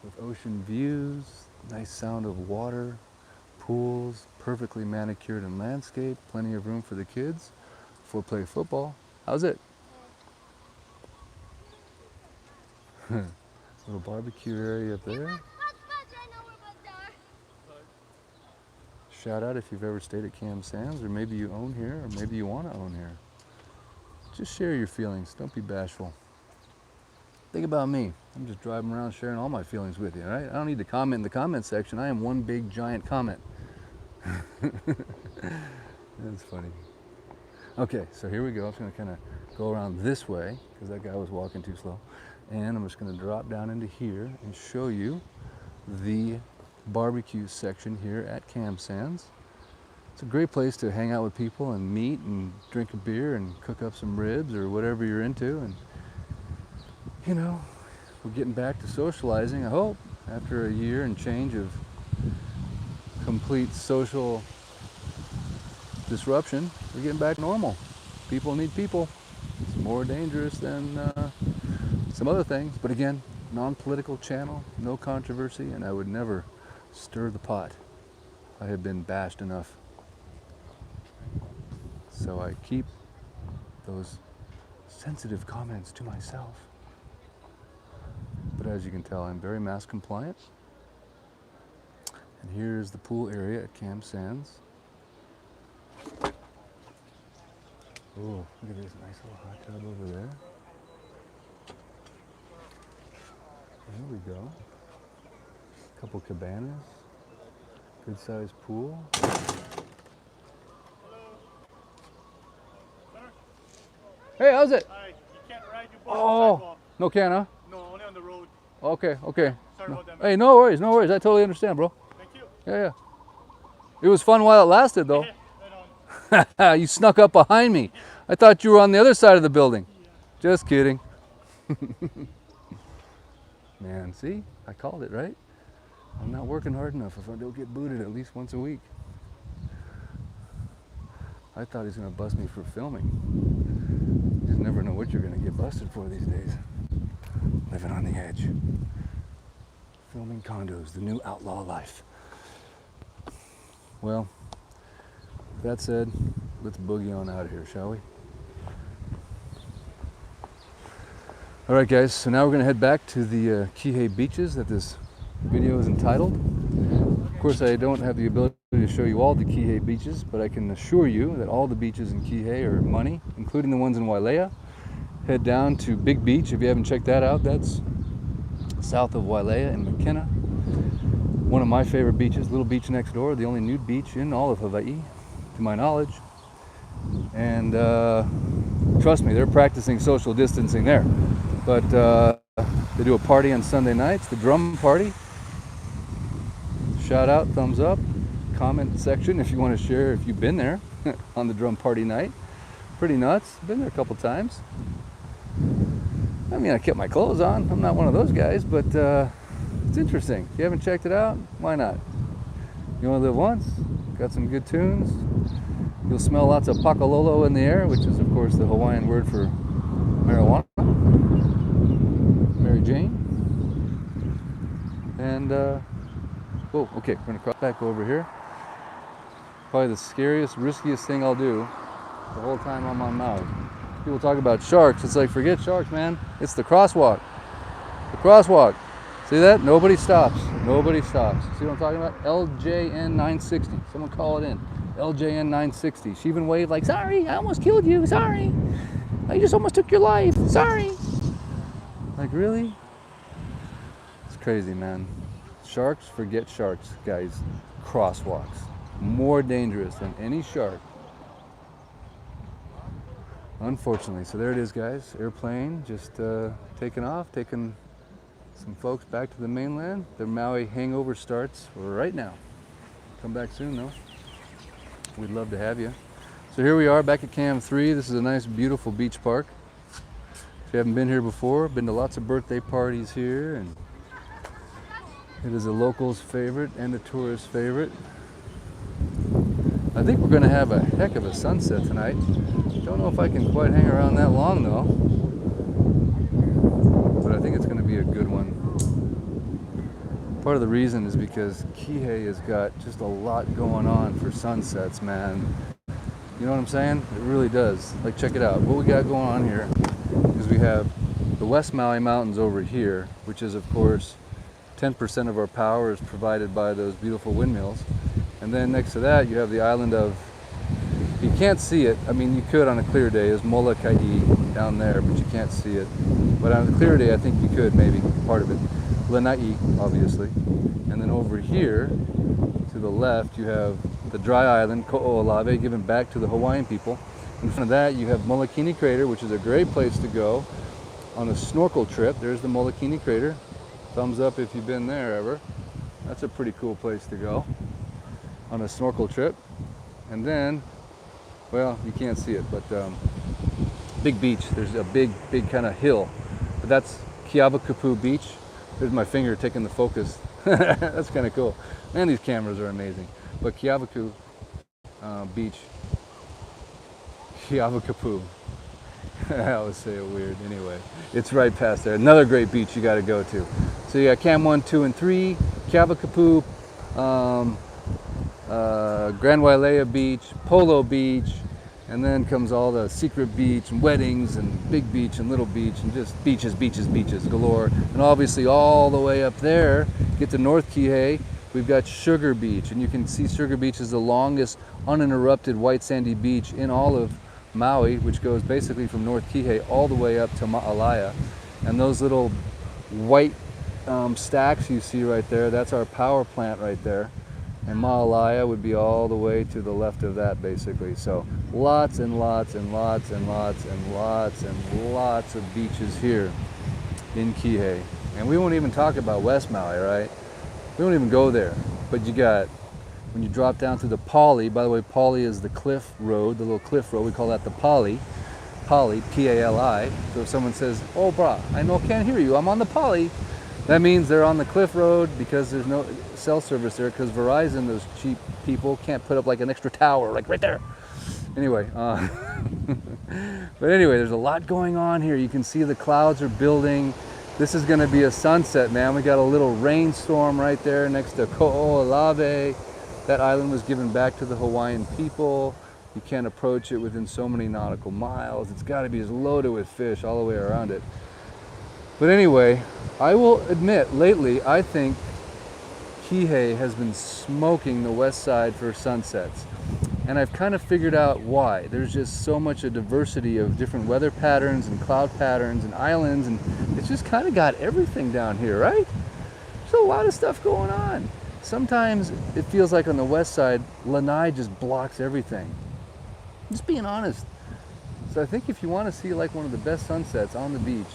with ocean views, nice sound of water, pools, perfectly manicured and landscaped, plenty of room for the kids for play football. How's it? Little barbecue area up there. Shout out if you've ever stayed at Cam Sands, or maybe you own here, or maybe you want to own here. Just share your feelings. Don't be bashful. Think about me. I'm just driving around sharing all my feelings with you, right? I don't need to comment in the comment section. I am one big giant comment. That's funny. Okay, so here we go. I'm just going to kind of go around this way because that guy was walking too slow. And I'm just going to drop down into here and show you the barbecue section here at Cam Sands. It's a great place to hang out with people and meet and drink a beer and cook up some ribs or whatever you're into. And you know, we're getting back to socializing, I hope, after a year and change of complete social disruption. We're getting back to normal. People need people. It's more dangerous than some other things. But again, non-political channel, no controversy, and I would never stir the pot. I have been bashed enough. So I keep those sensitive comments to myself. But as you can tell, I'm very mask compliant. And here's the pool area at Cam Sands. Oh, look at this nice little hot tub over there. There we go. A couple cabanas. Good sized pool. Hey, how's it? Hi, you can't ride your boat on the sidewalk. No can, huh? No, only on the road. Okay, okay. Sorry about that, man. Hey, no worries, no worries. I totally understand, bro. Thank you. Yeah, yeah. It was fun while it lasted, though. Right on. You snuck up behind me. I thought you were on the other side of the building. Just kidding. Man, see? I called it, right? I'm not working hard enough if I don't get booted at least once a week. I thought he's going to bust me for filming. You just never know what you're going to get busted for these days. Living on the edge. Filming condos, the new outlaw life. Well, that said, let's boogie on out of here, shall we? All right, guys, so now we're going to head back to the Kihei Beaches that this video is entitled. Of course, I don't have the ability to show you all the Kihei beaches, but I can assure you that all the beaches in Kihei are money, including the ones in Wailea. Head down to Big Beach if you haven't checked that out. That's south of Wailea in McKenna. One of my favorite beaches, little beach next door, the only nude beach in all of Hawaii, to my knowledge. And trust me, they're practicing social distancing there. But they do a party on Sunday nights, the drum party. Shout out, thumbs up, comment section if you want to share if you've been there on the drum party night. Pretty nuts. Been there a couple times. I mean, I kept my clothes on. I'm not one of those guys, but it's interesting. If you haven't checked it out, why not? You only live once. Got some good tunes. You'll smell lots of pakalolo in the air, which is, of course, the Hawaiian word for marijuana. Mary Jane. And, oh, okay, we're gonna cross back over here. Probably the scariest, riskiest thing I'll do the whole time I'm on Maui. People talk about sharks. It's like, forget sharks, man. It's the crosswalk. The crosswalk. See that? Nobody stops. Nobody stops. See what I'm talking about? LJN 960. Someone call it in. LJN 960. She even waved like, sorry, I almost killed you. Sorry. I just almost took your life. Sorry. Like, really? It's crazy, man. Sharks, forget sharks, guys. Crosswalks. More dangerous than any shark. Unfortunately. So there it is, guys. Airplane just taking off, taking some folks back to the mainland. Their Maui hangover starts right now. Come back soon, though. We'd love to have you. So here we are back at Cam 3. This is a nice, beautiful beach park. If you haven't been here before, been to lots of birthday parties here, and it is a local's favorite and a tourist's favorite. I think we're going to have a heck of a sunset tonight. Don't know if I can quite hang around that long, though. But I think it's going to be a good one. Part of the reason is because Kihei has got just a lot going on for sunsets, man. You know what I'm saying? It really does. Like, check it out. What we got going on here is we have the West Maui Mountains over here, which is, of course, 10% of our power is provided by those beautiful windmills. And then next to that, you have the island of, you can't see it. I mean, you could on a clear day, is Molokini down there, but you can't see it. But on a clear day, I think you could, maybe, part of it. Lanai, obviously. And then over here, to the left, you have the dry island, Ko'olave, given back to the Hawaiian people. In front of that, you have Molokini Crater, which is a great place to go on a snorkel trip. There's the Molokini Crater. Thumbs up if you've been there ever. That's a pretty cool place to go on a snorkel trip. And then, well, you can't see it, but big beach. There's a big kind of hill. But that's Keawakapu Beach. There's my finger taking the focus. That's kind of cool. Man, these cameras are amazing. But Keawakapu Beach, Keawakapu. I always say it weird. Anyway, it's right past there. Another great beach you got to go to. So you got Cam 1, 2, and 3, Keawakapu, Grand Wailea Beach, Polo Beach, and then comes all the secret beach and weddings and big beach and little beach and just beaches galore. And obviously all the way up there, get to North Kihei, we've got Sugar Beach. And you can see Sugar Beach is the longest uninterrupted white sandy beach in all of Maui, which goes basically from North Kihei all the way up to Ma'alaia. And those little white stacks you see right there, that's our power plant right there. And Ma'alaia would be all the way to the left of that, basically. So lots and lots and lots and lots and lots and lots of beaches here in Kihei. And we won't even talk about West Maui, right? We won't even go there. But you got when you drop down through the Pali. By the way, Pali is the cliff road, the little cliff road. We call that the Pali. Pali, P-A-L-I. So if someone says, oh, brah, can't hear you. I'm on the Pali. That means they're on the cliff road because there's no cell service there because Verizon, those cheap people, can't put up like an extra tower, like right there. Anyway, but anyway, there's a lot going on here. You can see the clouds are building. This is going to be a sunset, man. We got a little rainstorm right there next to Ko'olave. That island was given back to the Hawaiian people. You can't approach it within so many nautical miles. It's got to be as loaded with fish all the way around it. But anyway, I will admit, lately, I think Kihei has been smoking the west side for sunsets. And I've kind of figured out why. There's just so much a diversity of different weather patterns and cloud patterns and islands, and it's just kind of got everything down here, right? There's a lot of stuff going on. Sometimes it feels like on the west side, Lanai just blocks everything. Just being honest. So I think if you want to see like one of the best sunsets on the beach,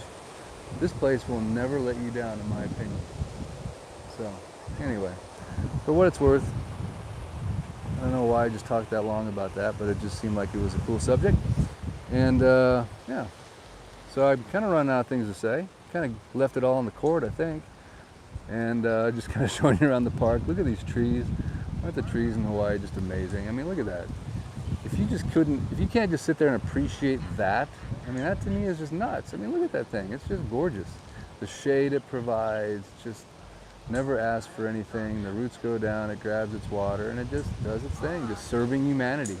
this place will never let you down, in my opinion. So anyway, for what it's worth, I don't know why I just talked that long about that, but it just seemed like it was a cool subject. And yeah, so I'm kind of running out of things to say. Kind of left it all on the court, I think. And just kind of showing you around the park. Look at these trees. Aren't the trees in Hawaii just amazing? I mean, look at that. If you can't just sit there and appreciate that, I mean, that to me is just nuts. I mean, look at that thing. It's just gorgeous. The shade it provides, just never asks for anything. The roots go down, it grabs its water, and it just does its thing, just serving humanity.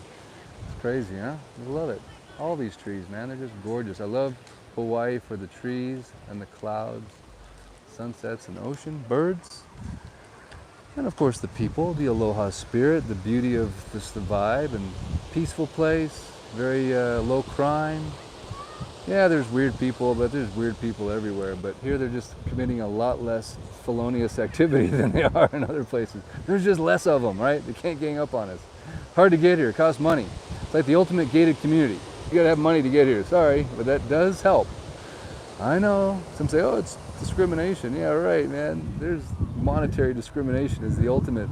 It's crazy, huh? I love it. All these trees, man, they're just gorgeous. I love Hawaii for the trees and the clouds, sunsets and ocean, birds. And of course the people, the aloha spirit, the beauty of just the vibe, and peaceful place, very low crime. Yeah, there's weird people, but there's weird people everywhere. But here they're just committing a lot less felonious activity than they are in other places. There's just less of them, right? They can't gang up on us. Hard to get here, it costs money. It's like the ultimate gated community. You gotta have money to get here, sorry, but that does help. I know, some say, oh, it's discrimination. Yeah, right, man. There's monetary discrimination is the ultimate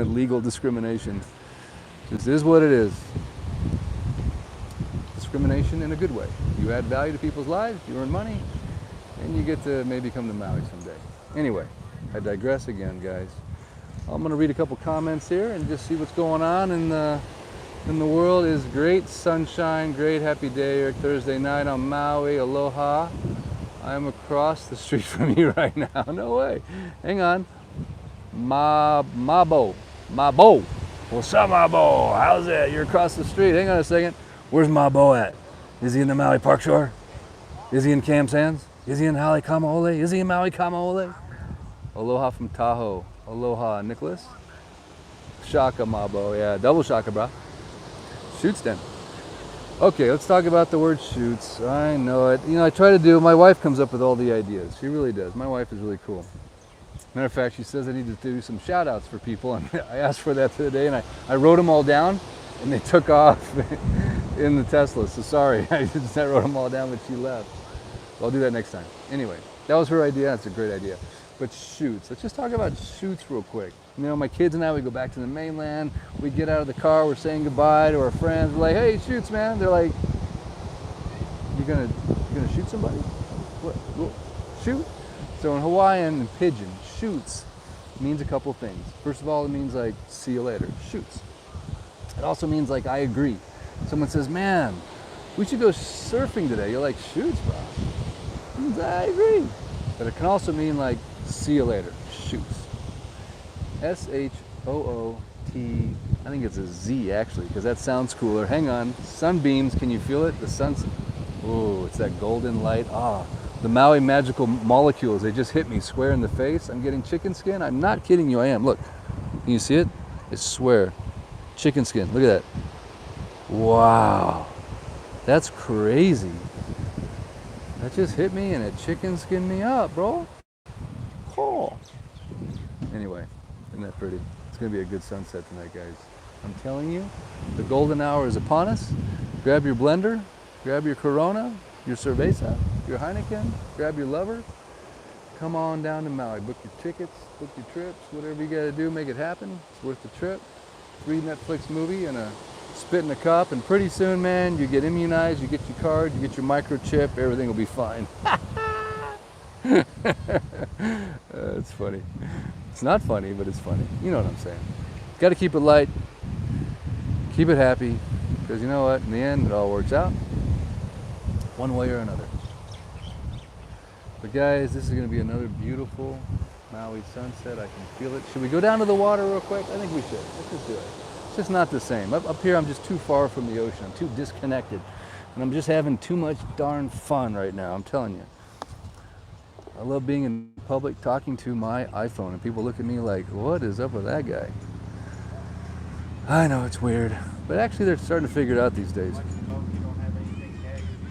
legal discrimination. This is what it is. Discrimination in a good way. You add value to people's lives, you earn money, and you get to maybe come to Maui someday. Anyway, I digress again, guys. I'm going to read a couple comments here and just see what's going on in the world. Is great sunshine, great happy day, Eric. Thursday night on Maui. Aloha. I'm across the street from you right now. No way. Hang on. Mabo. What's up, Mabo? How's it? You're across the street. Hang on a second. Where's Mabo at? Is he in the Maui Park Shore? Is he in Cam Sands? Is he in Haleakala? Is he in Maui Kamaole? Aloha from Tahoe. Aloha, Nicholas. Shaka, Mabo. Yeah, double shaka, brah. Shoots then. Okay, let's talk about the word shoots. I know it. You know, I try to do, my wife comes up with all the ideas. She really does. My wife is really cool. Matter of fact, she says I need to do some shout outs for people. And I asked for that today, and I wrote them all down, and they took off in the Tesla. So sorry, I wrote them all down, but she left. So I'll do that next time. Anyway, that was her idea. That's a great idea. But shoots. Let's just talk about shoots real quick. You know, my kids and I, we go back to the mainland. We get out of the car. We're saying goodbye to our friends. We're like, hey, shoots, man. They're like, you're gonna shoot somebody? What? Shoot? So in Hawaiian and Pidgin, shoots means a couple things. First of all, it means like, see you later. Shoots. It also means like, I agree. Someone says, man, we should go surfing today. You're like, shoots, bro. It means I agree. But it can also mean like, see you later. Shoots. S-H-O-O-T, I think it's a Z actually, because that sounds cooler. Hang on. Sunbeams, can you feel it? The sun's, oh, it's that golden light. Ah, the Maui magical molecules, they just hit me square in the face. I'm getting chicken skin. I'm not kidding you, I am. Look, can you see it? I swear. Chicken skin, look at that. Wow, that's crazy. That just hit me and it chicken skinned me up, bro. Cool. Anyway, isn't that pretty? It's gonna be a good sunset tonight, guys. I'm telling you, the golden hour is upon us. Grab your blender, grab your Corona, your Cerveza, your Heineken, grab your lover. come on down to Maui. Book your tickets, book your trips, whatever you got to do, make it happen. It's worth the trip. 3 Netflix movie and a spit in a cup, and pretty soon, man, you get immunized, you get your card, you get your microchip, everything will be fine. It's funny. It's not funny, but it's funny. You know what I'm saying. Got to keep it light, keep it happy, because you know what? In the end, it all works out, one way or another. But guys, this is going to be another beautiful Maui sunset. I can feel it. Should we go down to the water real quick? I think we should. Let's just do it. It's just not the same. Up here, I'm just too far from the ocean. I'm too disconnected. And I'm just having too much darn fun right now, I'm telling you. I love being in public talking to my iPhone, and people look at me like, what is up with that guy? I know it's weird, but actually they're starting to figure it out these days.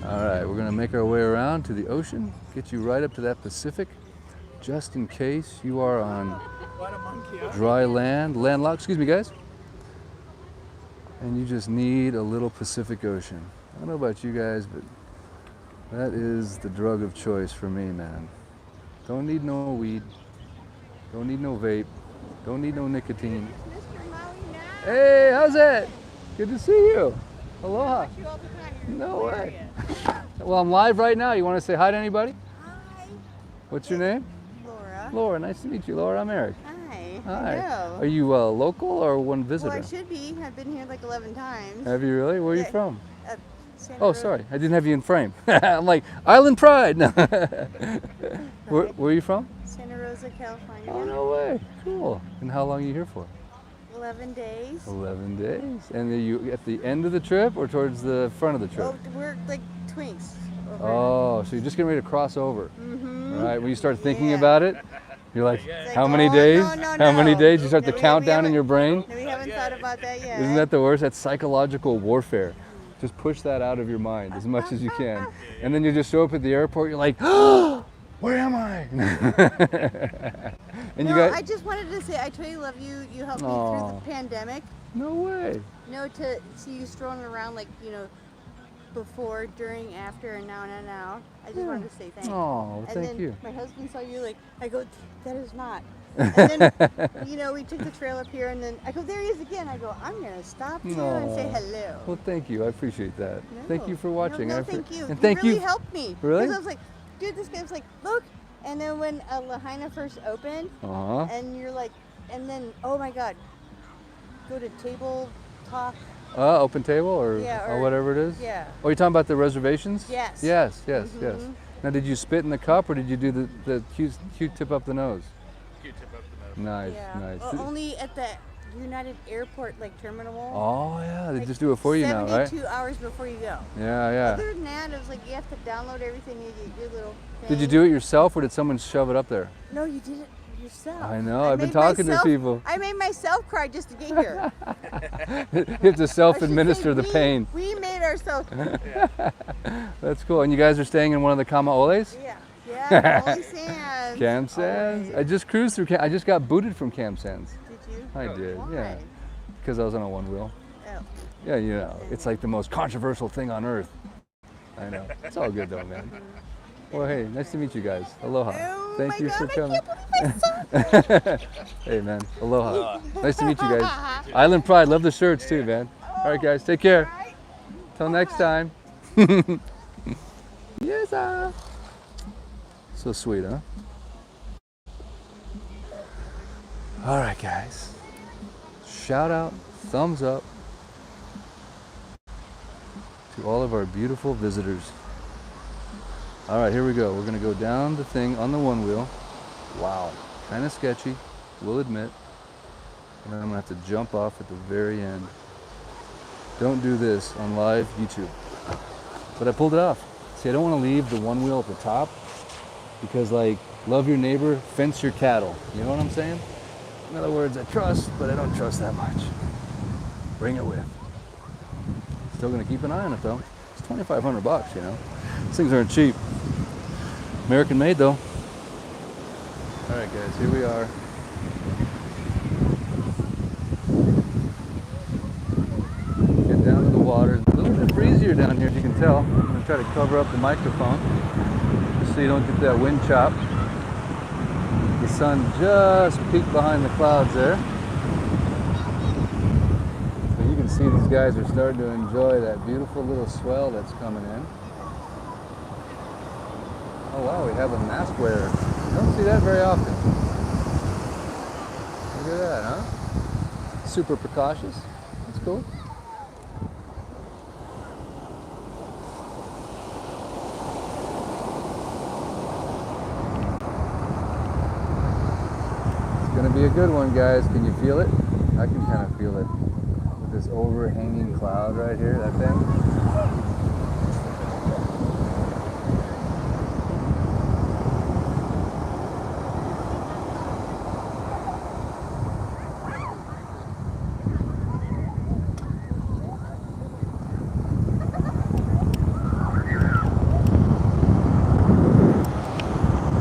All right, we're gonna make our way around to the ocean, get you right up to that Pacific, just in case you are on dry land, landlocked, excuse me guys, and you just need a little Pacific Ocean. I don't know about you guys, but that is the drug of choice for me, man. Don't need no weed, don't need no vape, don't need no nicotine. Hey, how's it? Good to see you. Aloha. No way. Well, I'm live right now. You want to say hi to anybody? Hi. What's your name? Laura. Laura, nice to meet you. Laura, I'm Eric. Hi. Hi. Hello. Are you local or one visitor? Well, I should be. I've been here like 11 times. Have you really? Where are you Yeah. from? Santa Oh, Rosa. sorry. I didn't have you in frame. I'm like, Island Pride. No. Where are you from? Santa Rosa, California. Oh, no way. Cool. And how long are you here for? 11 days. 11 days. And are you at the end of the trip or towards the front of the trip? Oh, we're like twinks. Over. Oh, so you're just getting ready to cross over. Mm-hmm. All right, when you start thinking Yeah. about it, you're like, It's how like, many oh, days? no, How many no. days? You start No, the we countdown in haven't- your brain. No, we haven't thought about that yet. Isn't that the worst? That's psychological warfare. Just push that out of your mind as much as you can. And then you just show up at the airport, you're like, oh, where am I? And No, you got, I just wanted to say I truly love you. You helped me Aw. through the pandemic. no way. You know, to see you strolling around like, you know, before, during, after, and now. I just wanted to say thanks. Oh, And thank then you. my husband saw you like, I go, that is not. And then, you know, we took the trail up here and then I go, there he is again. I go, I'm going to stop you and say No. hello. Well, thank you. I appreciate that. No. Thank you for watching. No, I no thank you. And thank you really you. helped me. Really? Because I was like, dude, this guy was like, look. And then when Lahaina first opened, Uh-huh. and you're like, and then, oh my God, go to table talk. Open table or, Yeah, or or- whatever it is? Yeah. Oh, you're talking about the reservations? Yes. Yes, yes, yes. Mhm. Now, did you spit in the cup or did you do the Q-tip up the nose? Q-tip up the nose. Nice, Yeah. nice. Well, only at the United Airport, like terminal. Oh, yeah, they like just do it for you now, right? 72 hours before you go. Yeah, yeah. Other than that, it was like you have to download everything. You get your little thing. Did you do it yourself or did someone shove it up there? No, you did it yourself. I know, I've been made talking to myself- people. I made myself cry just to get here. You have to I self-administer should the say pain. We made ourselves. That's cool. And you guys are staying in one of the kamaoles? Yeah. Yeah. Only sands. Cam Sands? I Always. just cruised through I just got booted from Cam Sands. Did you? I did, Why? yeah. Because I was on a one wheel. Oh. Yeah, you know, it's like the most controversial thing on earth. I know. It's all good though, man. Well, hey, nice to meet you guys. Aloha. Oh Thank my you God, for I coming. can't believe I saw Hey, man. Aloha. Nice to meet you guys. Island Pride. Love the shirts too, man. All right, guys. Take care. Right? Till next time. Yes, so sweet, huh? All right, guys. Shout out, thumbs up to all of our beautiful visitors. All right, here we go. We're gonna go down the thing on the one wheel. Wow, kind of sketchy, we'll admit. And then I'm gonna have to jump off at the very end. Don't do this on live YouTube. But I pulled it off. See, I don't want to leave the one wheel at the top because, like, love your neighbor, fence your cattle. You know what I'm saying? In other words, I trust, but I don't trust that much. Bring it with. Still gonna keep an eye on it though. It's $2,500, you know. These things aren't cheap. American made though. All right, guys, here we are. Get down to the water. It's a little bit breezier down here, as you can tell. I'm gonna try to cover up the microphone just so you don't get that wind chop. The sun just peeked behind the clouds there. So you can see these guys are starting to enjoy that beautiful little swell that's coming in. Oh wow, we have a mask wearer. You don't see that very often. Look at that, huh? Super precautious. That's cool. It's gonna be a good one, guys. Can you feel it? I can kind of feel it. With this overhanging cloud right here, that thing.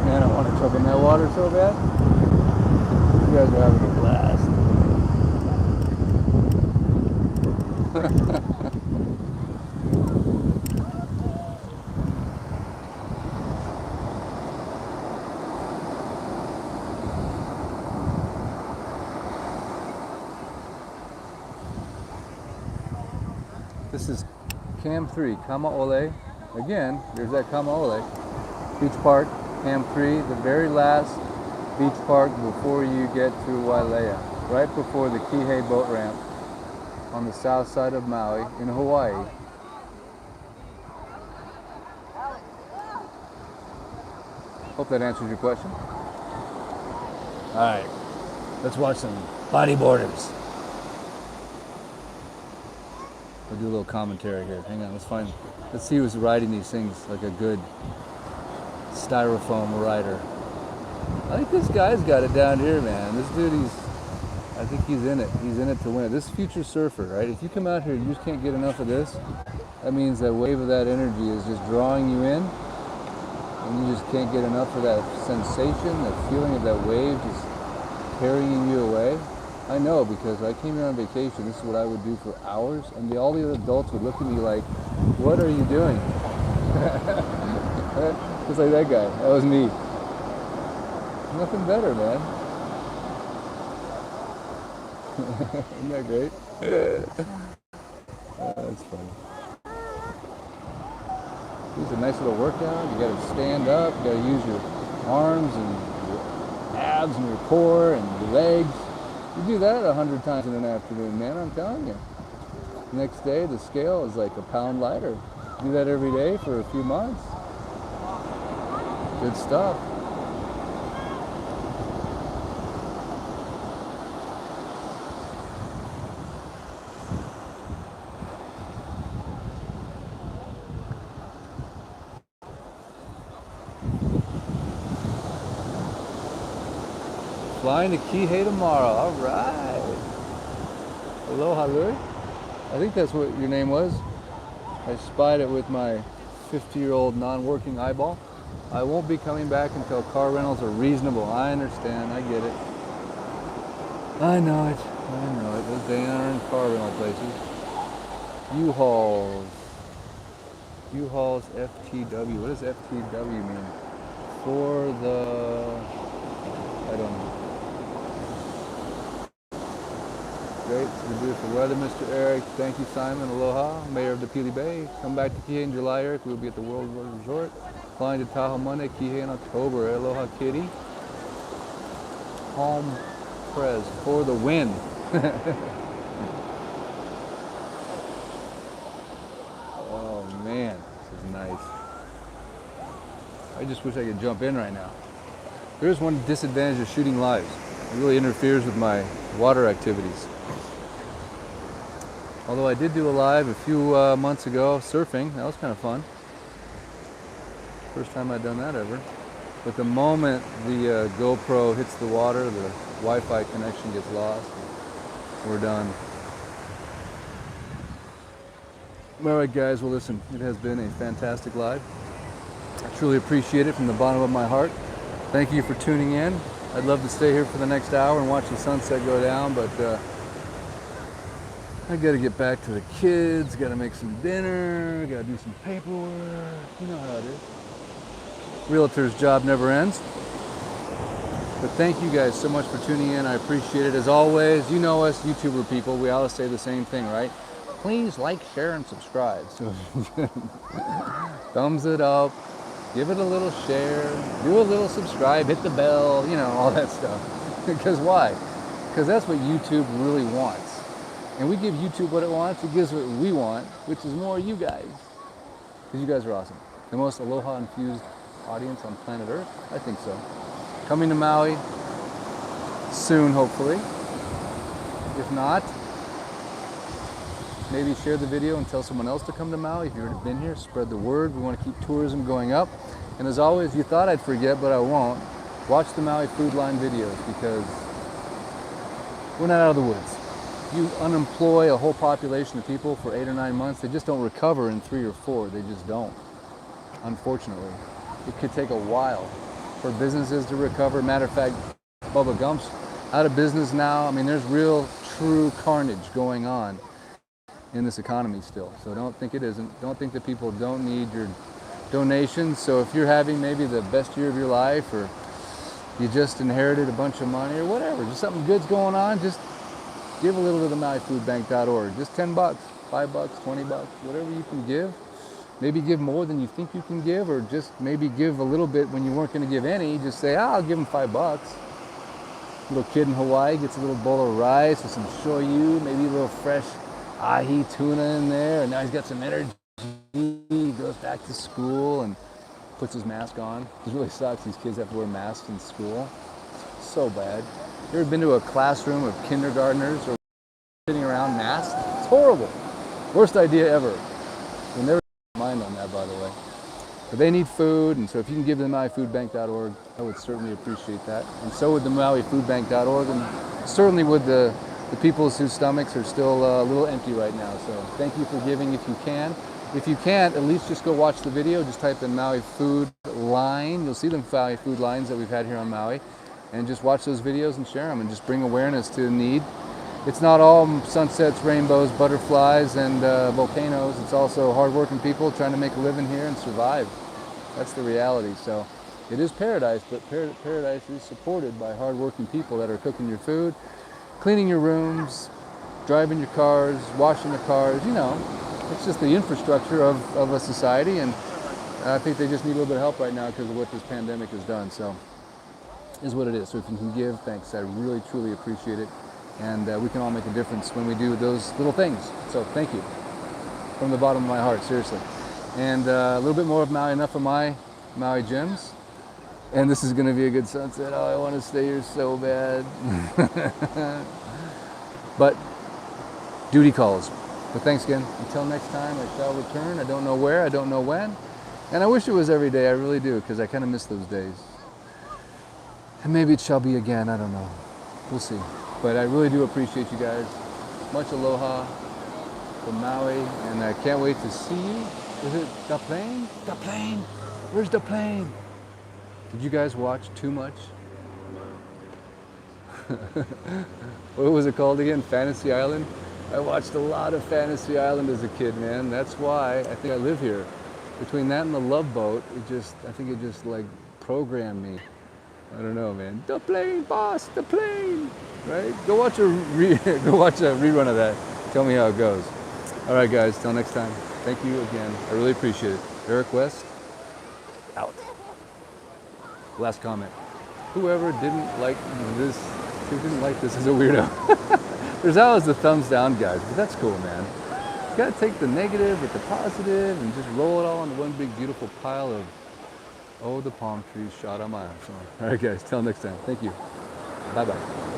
Man, I want to jump in that water so bad. You guys are having a blast. This is Cam 3, Kamaole. Again, there's that Kamaole. Beach Park, Cam 3, the very last beach park before you get to Wailea. Right before the Kihei boat ramp on the south side of Maui in Hawaii. Hope that answers your question. All right, let's watch some bodyboarders. We'll do a little commentary here. Hang on, let's see who's riding these things like a good styrofoam rider. I think this guy's got it down here, man. This dude, I think he's in it. He's in it to win it. This future surfer, right? If you come out here and you just can't get enough of this, that means that wave of that energy is just drawing you in, and you just can't get enough of that sensation, that feeling of that wave just carrying you away. I know, because I came here on vacation, this is what I would do for hours, and all the other adults would look at me like, what are you doing? Just like that guy. That was me. Nothing better, man. Isn't that great? That's funny. It's a nice little workout. You got to stand up. You got to use your arms and your abs and your core and your legs. You do that 100 times in an afternoon, man. I'm telling you. Next day, the scale is like a pound lighter. Do that every day for a few months. Good stuff. Flying to Kihei tomorrow. All right. Aloha, Louie. I think that's what your name was. I spied it with my 50-year-old non-working eyeball. I won't be coming back until car rentals are reasonable. I understand. I get it. I know it. I know it. Those darn car rental places. U-Hauls FTW. What does FTW mean? For the... I don't know. Great, it's the beautiful weather, Mr. Eric. Thank you, Simon. Aloha, Mayor of the Pili Bay. Come back to Kihei in July, Eric. We'll be at the World Resort. Flying to Tahoe Monday, Kihei in October. Aloha, Kitty. Home Prez for the win. Oh man, this is nice. I just wish I could jump in right now. There's one disadvantage of shooting lives. It really interferes with my water activities. Although I did do a live a few months ago surfing. That was kind of fun. First time I'd done that ever. But the moment the GoPro hits the water, the Wi-Fi connection gets lost. We're done. All right, guys. Well, listen, it has been a fantastic live. I truly appreciate it from the bottom of my heart. Thank you for tuning in. I'd love to stay here for the next hour and watch the sunset go down, but I got to get back to the kids, got to make some dinner, got to do some paperwork. You know how it is. Realtor's job never ends. But thank you guys so much for tuning in. I appreciate it. As always, you know us YouTuber people, we always say the same thing, right? Please like, share, and subscribe. So thumbs it up, give it a little share, do a little subscribe, hit the bell, you know, all that stuff. Because why? Because that's what YouTube really wants. And we give YouTube what it wants, it gives what we want, which is more you guys. Because you guys are awesome. The most aloha-infused audience on planet Earth? I think so. Coming to Maui soon, hopefully. If not, maybe share the video and tell someone else to come to Maui. If you've already been here, spread the word. We want to keep tourism going up. And as always, you thought I'd forget, but I won't. Watch the Maui Food Line videos because we're not out of the woods. You unemploy a whole population of people for 8 or 9 months, they just don't recover in 3 or 4. They just don't, unfortunately. It could take a while for businesses to recover. Matter of fact, Bubba Gump's out of business now. I mean, there's real, true carnage going on in this economy still. So don't think it isn't. Don't think that people don't need your donations. So if you're having maybe the best year of your life, or you just inherited a bunch of money or whatever, just something good's going on, just give a little to the MauiFoodBank.org. Just $10, $5, $20, whatever you can give. Maybe give more than you think you can give, or just maybe give a little bit when you weren't going to give any. Just say, I'll give them $5. Little kid in Hawaii gets a little bowl of rice with some shoyu, maybe a little fresh ahi tuna in there, and now he's got some energy. He goes back to school and puts his mask on. It really sucks. These kids have to wear masks in school. So bad. You ever been to a classroom of kindergartners or sitting around masked? It's horrible. Worst idea ever. We'll never mind on that, by the way. But they need food, and so if you can give them MauiFoodBank.org, I would certainly appreciate that. And so would the MauiFoodBank.org, and certainly would the people whose stomachs are still a little empty right now. So thank you for giving if you can. If you can't, at least just go watch the video. Just type in Maui Food Line. You'll see the Maui Food Lines that we've had here on Maui. And just watch those videos and share them and just bring awareness to the need. It's not all sunsets, rainbows, butterflies, and volcanoes. It's also hardworking people trying to make a living here and survive. That's the reality. So it is paradise, but paradise is supported by hardworking people that are cooking your food, cleaning your rooms, driving your cars, washing the cars, you know. It's just the infrastructure of a society, and I think they just need a little bit of help right now because of what this pandemic has done. So is what it is. So if you can give, thanks. I really, truly appreciate it. And we can all make a difference when we do those little things. So thank you from the bottom of my heart, seriously. And a little bit more of Maui, enough of my Maui gems. And this is going to be a good sunset. Oh, I want to stay here so bad. But duty calls. But thanks again. Until next time, I shall return. I don't know where, I don't know when. And I wish it was every day. I really do, because I kind of miss those days. And maybe it shall be again. I don't know. We'll see. But I really do appreciate you guys. Much aloha from Maui. And I can't wait to see you. Is it the plane? The plane. Where's the plane? Did you guys watch too much? What was it called again? Fantasy Island? I watched a lot of Fantasy Island as a kid, man. That's why I think I live here. Between that and the Love Boat, I think it just like programmed me. I don't know, man. The plane, boss, the plane, right? Go watch a rerun of that. Tell me how it goes. All right, guys. Till next time. Thank you again. I really appreciate it. Eric West, out. Last comment. Whoever didn't like this is a weirdo. There's always the thumbs down guys, but that's cool, man. You gotta take the negative with the positive and just roll it all into one big beautiful pile of, oh, the palm trees shot on my arm. All right, guys, till next time. Thank you. Bye-bye.